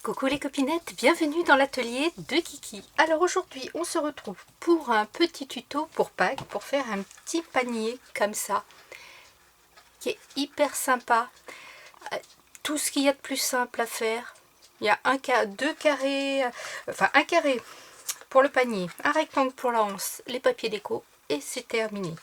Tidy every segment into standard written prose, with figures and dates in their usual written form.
Coucou les copinettes, bienvenue dans l'atelier de Kiki. Alors aujourd'hui on se retrouve pour un petit tuto pour Pâques, pour faire un petit panier comme ça, qui est hyper sympa. Tout ce qu'il y a de plus simple à faire. Il y a deux carrés, enfin un carré pour le panier, un rectangle pour la hanse, les papiers déco et c'est terminé.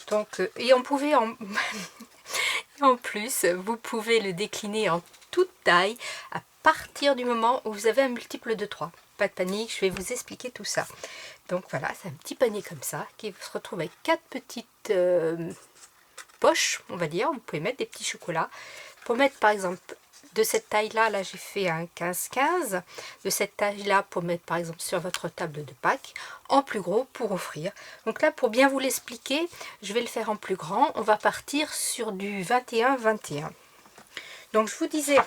Donc, et on pouvait en plus, vous pouvez le décliner en toute taille à partir du moment où vous avez un multiple de 3. Pas de panique, je vais vous expliquer tout ça. Donc voilà, c'est un petit panier comme ça qui se retrouve avec 4 petites poches, on va dire. Vous pouvez mettre des petits chocolats. Pour mettre par exemple de cette taille-là, là j'ai fait un 15-15. De cette taille-là pour mettre par exemple sur votre table de Pâques. En plus gros pour offrir. Donc là pour bien vous l'expliquer, je vais le faire en plus grand. On va partir sur du 21-21. Donc je vous disais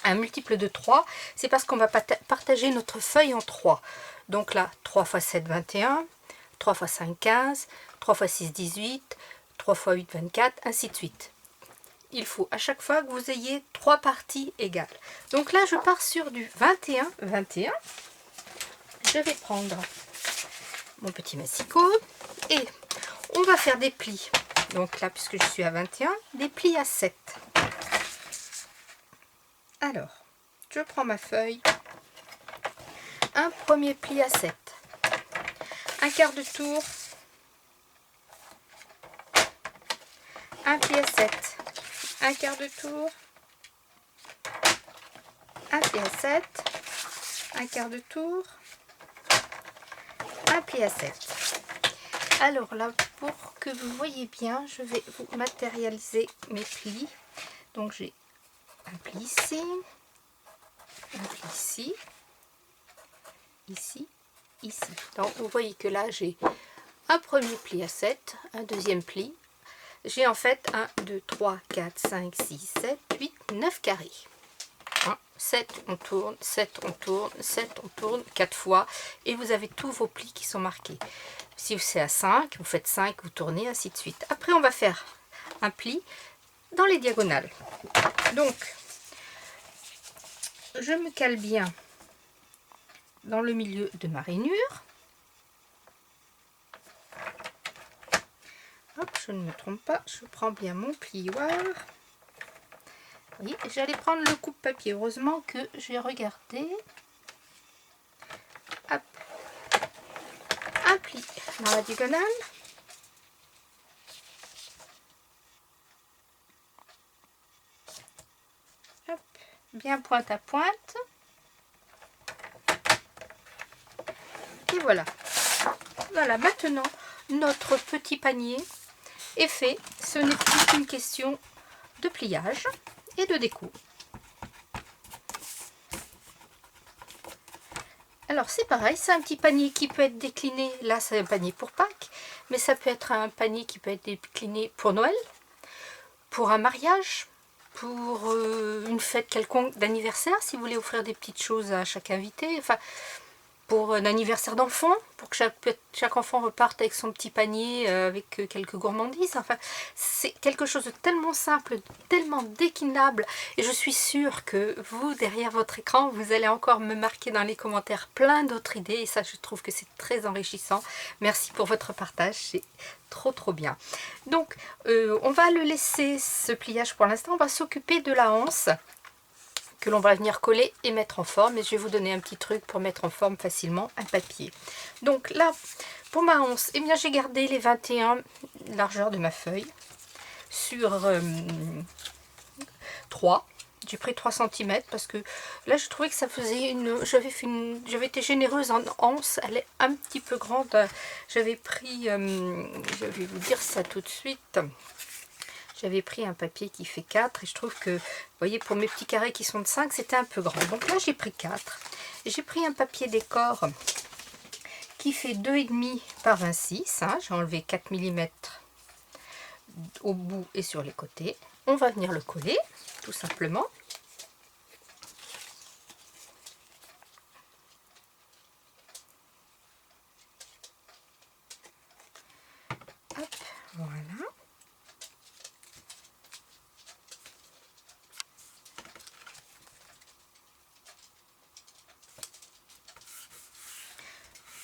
un multiple de 3, c'est parce qu'on va partager notre feuille en 3. Donc là 3 x 7 21, 3 x 5 15, 3 x 6 18, 3 x 8 24, ainsi de suite. Il faut à chaque fois que vous ayez 3 parties égales. Donc là je pars sur du 21-21. Je vais prendre mon petit massicot et on va faire des plis. Donc là puisque je suis à 21, des plis à 7. Alors, je prends ma feuille, un premier pli à 7, un quart de tour, un pli à 7, un quart de tour, un pli à 7, un quart de tour, un pli à 7. Alors là, pour que vous voyez bien, je vais vous matérialiser mes plis. Donc j'ai un pli ici, un pli ici, ici, ici. Donc vous voyez que là j'ai un premier pli à 7, un deuxième pli. J'ai en fait 1, 2, 3, 4, 5, 6, 7, 8, 9 carrés. 1, 7, on tourne, 7, on tourne, 7, on tourne, 4 fois. Et vous avez tous vos plis qui sont marqués. Si c'est à 5, vous faites 5, vous tournez, ainsi de suite. Après, on va faire un pli dans les diagonales. Donc, je me cale bien dans le milieu de ma rainure. Hop, je ne me trompe pas, je prends bien mon plioir. Oui, j'allais prendre le coupe-papier. Heureusement que j'ai regardé. Hop. Un pli dans la diagonale. Hop. Bien pointe à pointe. Et voilà. Voilà, maintenant, notre petit panier est fait. Ce n'est plus qu'une question de pliage et de déco. Alors c'est pareil, c'est un petit panier qui peut être décliné, là c'est un panier pour Pâques, mais ça peut être un panier qui peut être décliné pour Noël, pour un mariage, pour une fête quelconque d'anniversaire, si vous voulez offrir des petites choses à chaque invité, enfin pour un anniversaire d'enfant, pour que chaque enfant reparte avec son petit panier avec quelques gourmandises. Enfin, c'est quelque chose de tellement simple, tellement déclinable. Et je suis sûre que vous, derrière votre écran, vous allez encore me marquer dans les commentaires plein d'autres idées. Et ça, je trouve que c'est très enrichissant. Merci pour votre partage, c'est trop bien. Donc, on va le laisser, ce pliage pour l'instant. On va s'occuper de la hanse, que l'on va venir coller et mettre en forme. Et je vais vous donner un petit truc pour mettre en forme facilement un papier. Donc là, pour ma hanse, eh bien j'ai gardé les 21 largeur de ma feuille sur 3. J'ai pris 3 cm parce que là je trouvais que ça faisait une... J'avais été généreuse en hanse, elle est un petit peu grande. J'avais pris, je vais vous dire ça tout de suite. J'avais pris un papier qui fait 4 et je trouve que, vous voyez, pour mes petits carrés qui sont de 5, c'était un peu grand. Donc là, j'ai pris 4. J'ai pris un papier décor qui fait 2,5 par 26. Hein. J'ai enlevé 4 mm au bout et sur les côtés. On va venir le coller, tout simplement. Hop, voilà.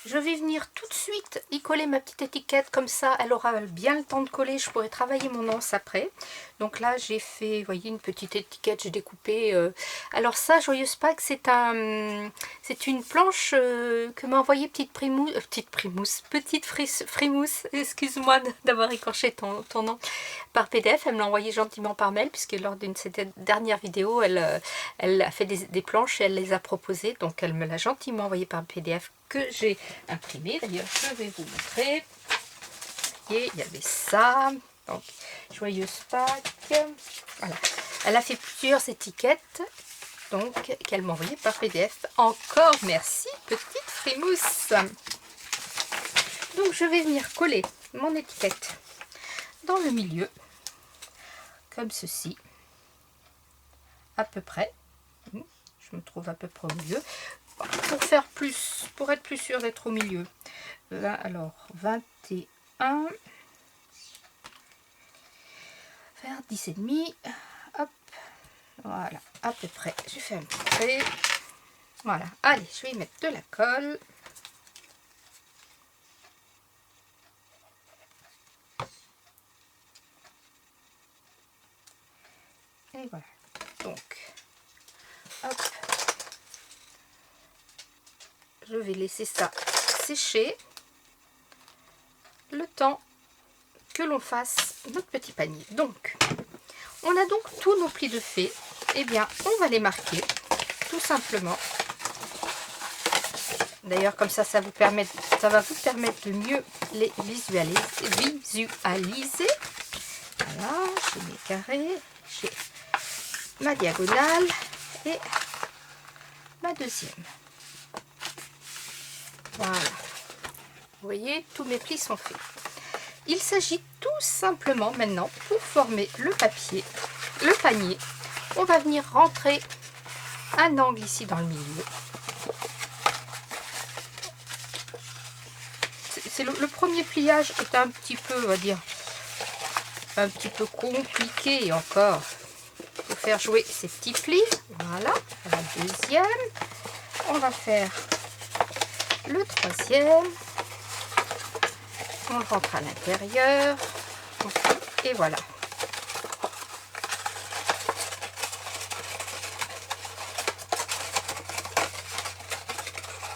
Je vais venir tout de suite y coller ma petite étiquette, comme ça elle aura bien le temps de coller, je pourrai travailler mon anse après. Donc là j'ai fait, vous voyez, une petite étiquette, j'ai découpé. Alors ça, Joyeuse Pâques, c'est une planche que m'a envoyé petite Frimousse, excuse-moi d'avoir écorché ton nom, par PDF. Elle me l'a envoyé gentiment par mail, puisque lors d'une de ses dernières vidéos, elle a fait des planches et elle les a proposées. Donc elle me l'a gentiment envoyé par PDF que j'ai imprimé. D'ailleurs, je vais vous montrer. Et il y avait ça. Donc, Joyeuse Pâques. Voilà. Elle a fait plusieurs étiquettes, donc qu'elle m'a envoyé par PDF. Encore merci, petite Frimousse. Donc, je vais venir coller mon étiquette dans le milieu, comme ceci, à peu près. Je me trouve à peu près au milieu. Pour être plus sûr d'être au milieu. Alors, 21 vers 10,5. Hop, voilà, à peu près. J'ai fait un petit trait. Voilà, allez, je vais y mettre de la colle. Et voilà. Donc, hop. Je vais laisser ça sécher le temps que l'on fasse notre petit panier. Donc, on a donc tous nos plis de fée. Eh bien, on va les marquer, tout simplement. D'ailleurs, comme ça, ça va vous permettre de mieux les visualiser. Voilà, j'ai mes carrés, j'ai ma diagonale et ma deuxième. Voilà. Vous voyez, tous mes plis sont faits. Il s'agit tout simplement maintenant, pour former le panier, on va venir rentrer un angle ici dans le milieu. C'est le premier pliage est un petit peu, on va dire, un petit peu compliqué. Et encore, il faut faire jouer ces petits plis. Voilà, la deuxième. On va faire le troisième. On rentre à l'intérieur. Et voilà.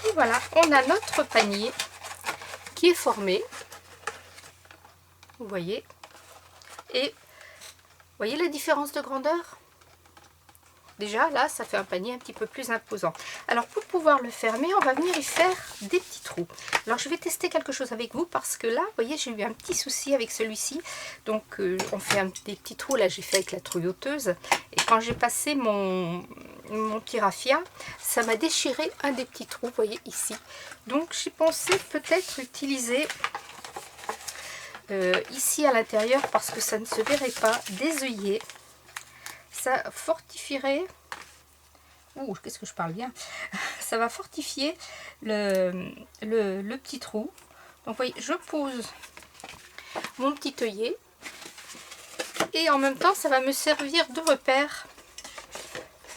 Et voilà, on a notre panier qui est formé. Vous voyez. Et vous voyez la différence de grandeur? Déjà, là, ça fait un panier un petit peu plus imposant. Alors, pour pouvoir le fermer, on va venir y faire des petits trous. Alors, je vais tester quelque chose avec vous parce que là, vous voyez, j'ai eu un petit souci avec celui-ci. Donc, on fait des petits trous. Là, j'ai fait avec la trouilloteuse. Et quand j'ai passé mon petit raffia, ça m'a déchiré un des petits trous, vous voyez, ici. Donc, j'ai pensé peut-être utiliser ici à l'intérieur, parce que ça ne se verrait pas, des œillets. Ça fortifierait, qu'est-ce que je parle bien, ça va fortifier le petit trou. Donc vous voyez, je pose mon petit œillet et en même temps ça va me servir de repère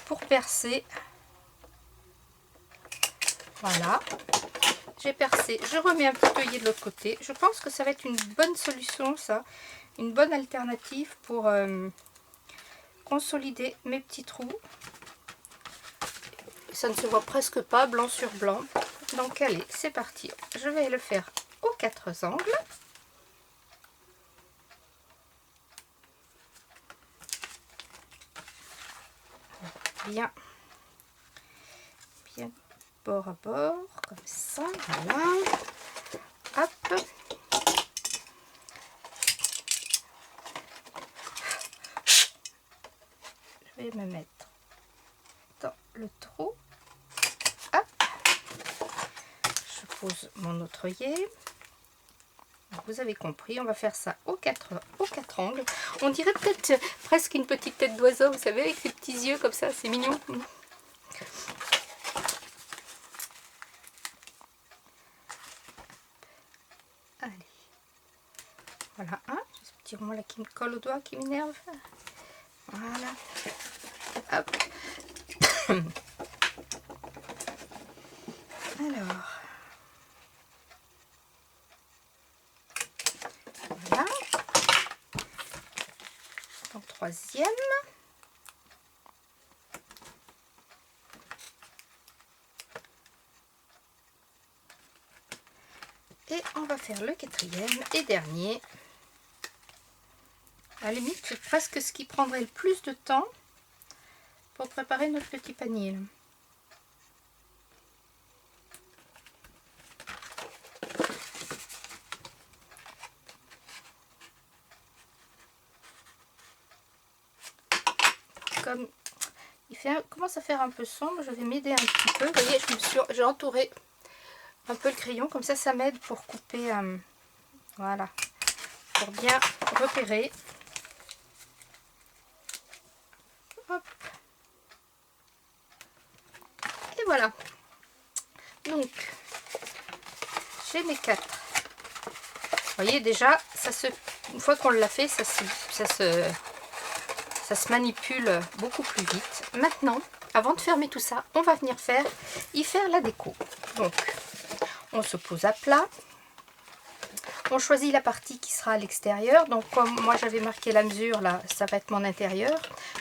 pour percer. Voilà, j'ai percé, je remets un petit œillet de l'autre côté. Je pense que ça va être une bonne solution, ça, une bonne alternative pour consolider mes petits trous. Ça ne se voit presque pas, blanc sur blanc. Donc allez, c'est parti. Je vais le faire aux 4 angles. Bien bord à bord, comme ça, voilà. Hop. Je vais me mettre dans le trou. Hop. Je pose mon autre œillet. Vous avez compris, on va faire ça aux quatre angles. On dirait peut-être presque une petite tête d'oiseau, vous savez, avec ses petits yeux comme ça, c'est mignon. Allez. Voilà, un petit rond là qui me colle au doigt, qui m'énerve. Voilà. Hop. Alors. Et on va faire le quatrième et dernier. À la limite, c'est presque ce qui prendrait le plus de temps pour préparer notre petit panier. Comme commence à faire un peu sombre, je vais m'aider un petit peu. Vous voyez, j'ai entouré un peu le crayon, comme ça m'aide pour couper, voilà, pour bien repérer. Hop. Et voilà. Donc, j'ai mes 4. Vous voyez déjà, une fois qu'on l'a fait, ça se manipule beaucoup plus vite. Maintenant, avant de fermer tout ça, on va venir y faire la déco. Donc, on se pose à plat. On choisit la partie qui sera à l'extérieur. Donc, comme moi j'avais marqué la mesure, là, ça va être mon intérieur.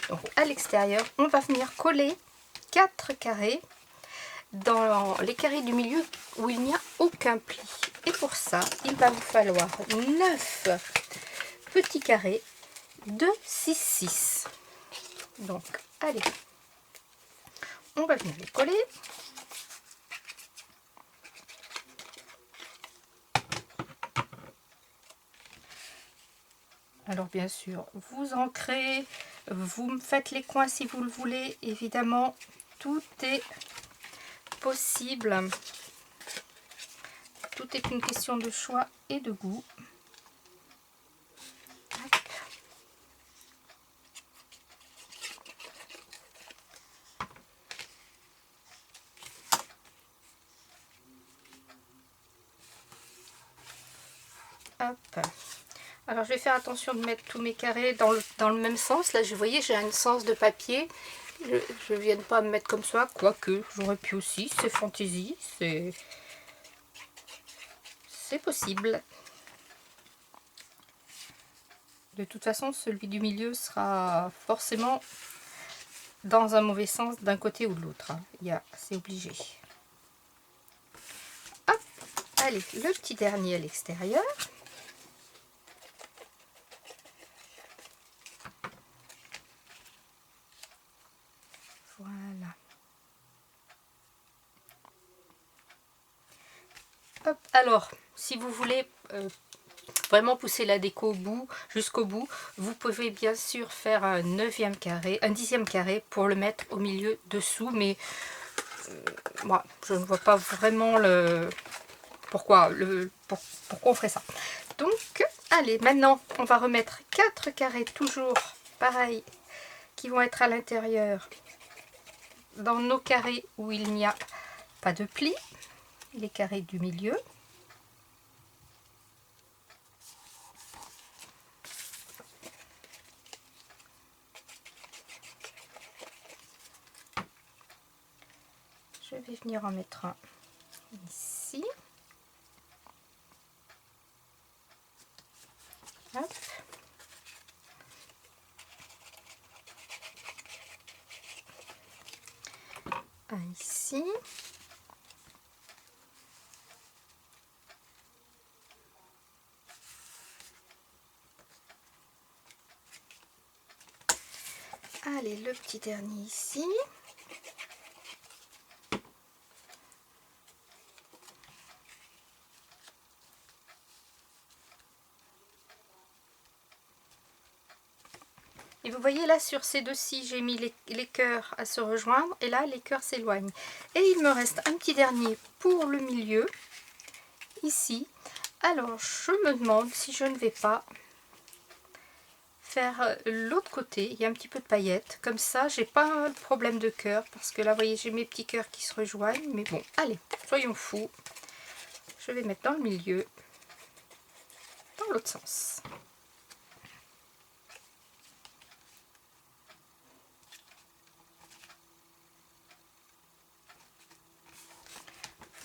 Donc, à l'extérieur, on va venir coller 4 carrés dans les carrés du milieu où il n'y a aucun pli. Et pour ça, il va vous falloir 9 petits carrés de 6,6. Donc, allez, on va venir les coller. Alors, bien sûr, vous ancrez, vous faites les coins si vous le voulez. Évidemment, tout est possible. Tout est une question de choix et de goût. Hop. Alors je vais faire attention de mettre tous mes carrés dans le même sens. Là, vous voyez, j'ai un sens de papier. Je ne viens pas me mettre comme ça, quoique j'aurais pu aussi. C'est fantaisie, c'est possible. De toute façon, celui du milieu sera forcément dans un mauvais sens d'un côté ou de l'autre. C'est obligé. Hop, allez, le petit dernier à l'extérieur. Voilà. Hop, alors, si vous voulez vraiment pousser la déco jusqu'au bout, vous pouvez bien sûr faire un 9e carré, un 10e carré pour le mettre au milieu dessous, mais moi, je ne vois pas vraiment pourquoi on ferait ça. Donc, allez, maintenant, on va remettre 4 carrés, toujours pareil, qui vont être à l'intérieur, dans nos carrés où il n'y a pas de pli, les carrés du milieu. Je vais venir en mettre un ici. Hop. Un ici. Allez, le petit dernier ici. Et vous voyez là sur ces deux-ci, j'ai mis les cœurs à se rejoindre et là les cœurs s'éloignent. Et il me reste un petit dernier pour le milieu, ici. Alors je me demande si je ne vais pas faire l'autre côté. Il y a un petit peu de paillettes, comme ça j'ai pas le problème de cœur, parce que là vous voyez j'ai mes petits cœurs qui se rejoignent. Mais bon, allez, soyons fous. Je vais mettre dans le milieu, dans l'autre sens.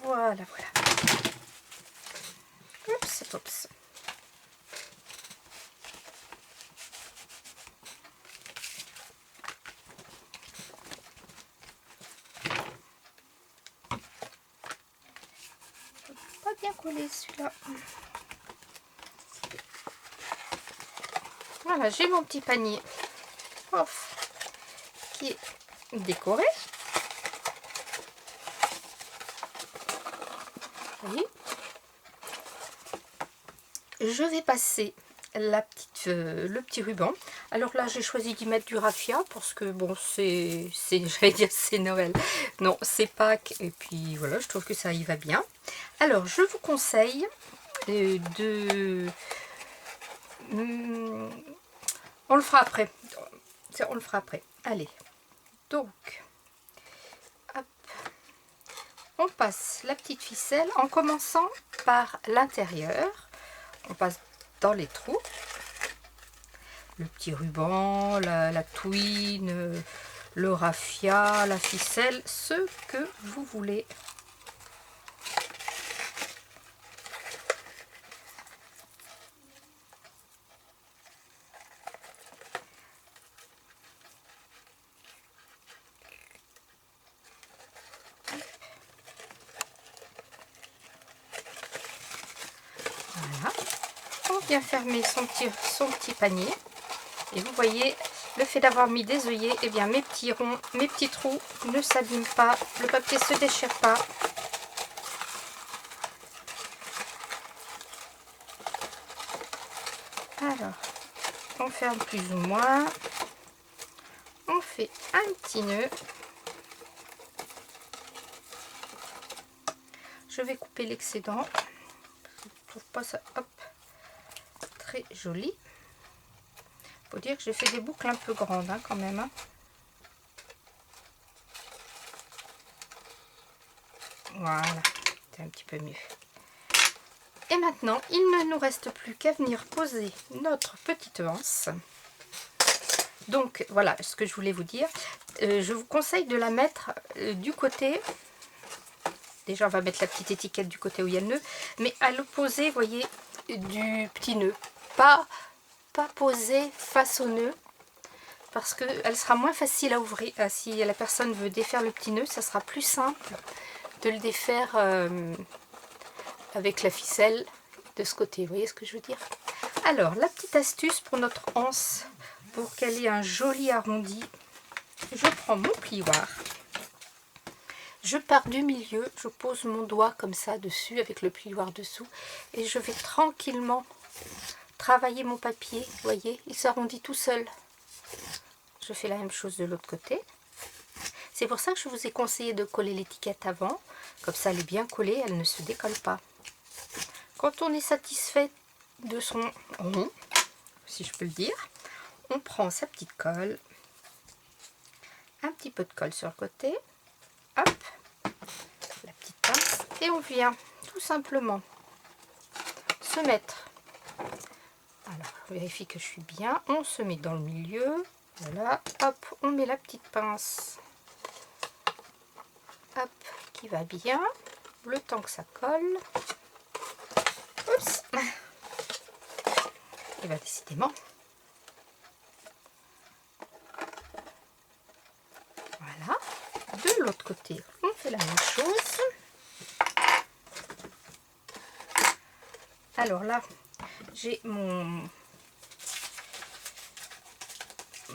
Voilà, voilà. Oups, oups. Pas bien collé celui-là. Voilà, j'ai mon petit panier qui est décoré. Vous voyez, je vais passer le petit ruban. Alors là, j'ai choisi d'y mettre du raffia parce que bon, j'allais dire c'est Noël. Non, c'est Pâques et puis voilà, je trouve que ça y va bien. Alors, je vous conseille on le fera après. On le fera après. Allez, donc, hop, on passe la petite ficelle en commençant par l'intérieur. On passe dans les trous. Le petit ruban, la twine, le raffia, la ficelle, ce que vous voulez. Voilà. On vient fermer son petit panier. Et vous voyez, le fait d'avoir mis des œillets, eh bien mes petits ronds, mes petits trous ne s'abîment pas, le papier ne se déchire pas. Alors, on ferme plus ou moins. On fait un petit nœud. Je vais couper l'excédent. Je ne trouve pas ça très joli. Faut dire que j'ai fait des boucles un peu grandes hein, quand même. Hein. Voilà, c'est un petit peu mieux. Et maintenant, il ne nous reste plus qu'à venir poser notre petite anse. Donc voilà ce que je voulais vous dire. Je vous conseille de la mettre du côté. Déjà, on va mettre la petite étiquette du côté où il y a le nœud. Mais à l'opposé, vous voyez, du petit nœud. Pas posée face au nœud. Parce qu'elle sera moins facile à ouvrir. Si la personne veut défaire le petit nœud, ça sera plus simple de le défaire avec la ficelle de ce côté. Vous voyez ce que je veux dire? Alors, la petite astuce pour notre anse, pour qu'elle ait un joli arrondi, je prends mon plioir. Je pars du milieu, je pose mon doigt comme ça dessus avec le plioir dessous et je vais tranquillement travailler mon papier. Vous voyez, il s'arrondit tout seul. Je fais la même chose de l'autre côté. C'est pour ça que je vous ai conseillé de coller l'étiquette avant. Comme ça, elle est bien collée, elle ne se décolle pas. Quand on est satisfait de son rond, si je peux le dire, on prend sa petite colle, un petit peu de colle sur le côté, hop, la petite pince, et on vient tout simplement se mettre. Alors, je vérifie que je suis bien. On se met dans le milieu. Voilà, hop, on met la petite pince. Hop, qui va bien. Le temps que ça colle. Oups. Et bien, décidément. Voilà. De l'autre côté, on fait la même chose. Alors là, j'ai mon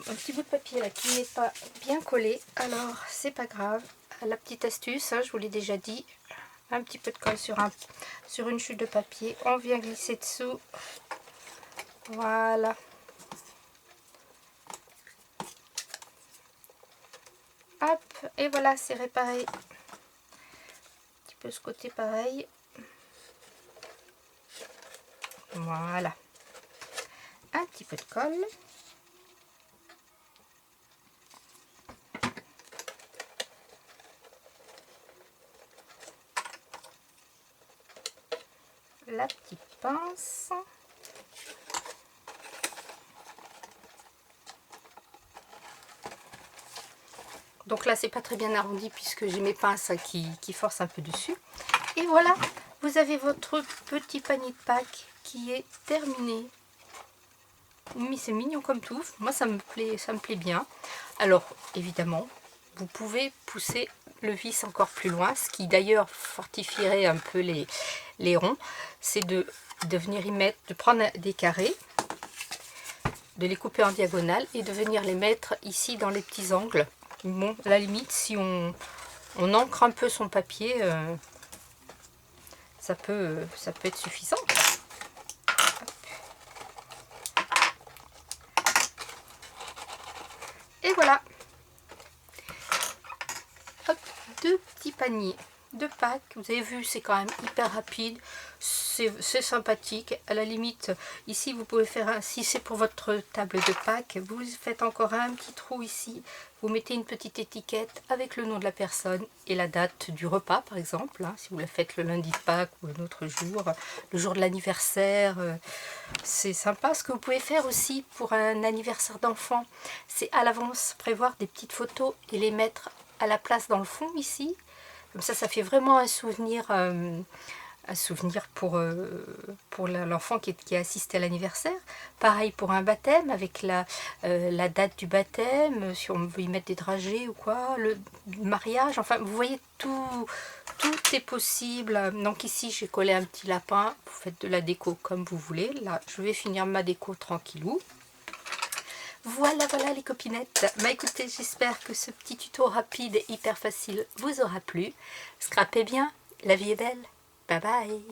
petit bout de papier là qui n'est pas bien collé. Alors, c'est pas grave. La petite astuce, hein, je vous l'ai déjà dit, un petit peu de colle sur une chute de papier. On vient glisser dessous. Voilà. Hop, et voilà, c'est réparé. Un petit peu ce côté pareil. Voilà. Un petit peu de colle. La petite pince. Donc là, c'est pas très bien arrondi puisque j'ai mes pinces qui forcent un peu dessus. Et voilà, vous avez votre petit panier de Pâques qui est terminé. Mais c'est mignon comme tout. Moi, ça me plaît bien. Alors, évidemment, vous pouvez pousser le vis encore plus loin, ce qui d'ailleurs fortifierait un peu les ronds, c'est de venir y mettre, de prendre des carrés, de les couper en diagonale et de venir les mettre ici dans les petits angles. Bon, à la limite, si on encre un peu son papier, ça peut être suffisant. Et voilà. Hop, 2 petits paniers de Pâques. Vous avez vu, c'est quand même hyper rapide. C'est sympathique. À la limite, ici, vous pouvez faire un... Si c'est pour votre table de Pâques, vous faites encore un petit trou ici. Vous mettez une petite étiquette avec le nom de la personne et la date du repas, par exemple. Hein, si vous la faites le lundi de Pâques ou un autre jour, le jour de l'anniversaire. C'est sympa. Ce que vous pouvez faire aussi pour un anniversaire d'enfant, c'est à l'avance prévoir des petites photos et les mettre à la place dans le fond ici. Comme ça fait vraiment un souvenir pour l'enfant qui a assisté à l'anniversaire. Pareil pour un baptême, avec la date du baptême, si on veut y mettre des dragées ou quoi, le mariage, enfin vous voyez, tout est possible. Donc ici j'ai collé un petit lapin, vous faites de la déco comme vous voulez. Là je vais finir ma déco tranquillou. Voilà les copinettes. Bah écoutez, j'espère que ce petit tuto rapide et hyper facile vous aura plu. Scrapez bien, la vie est belle. Bye bye.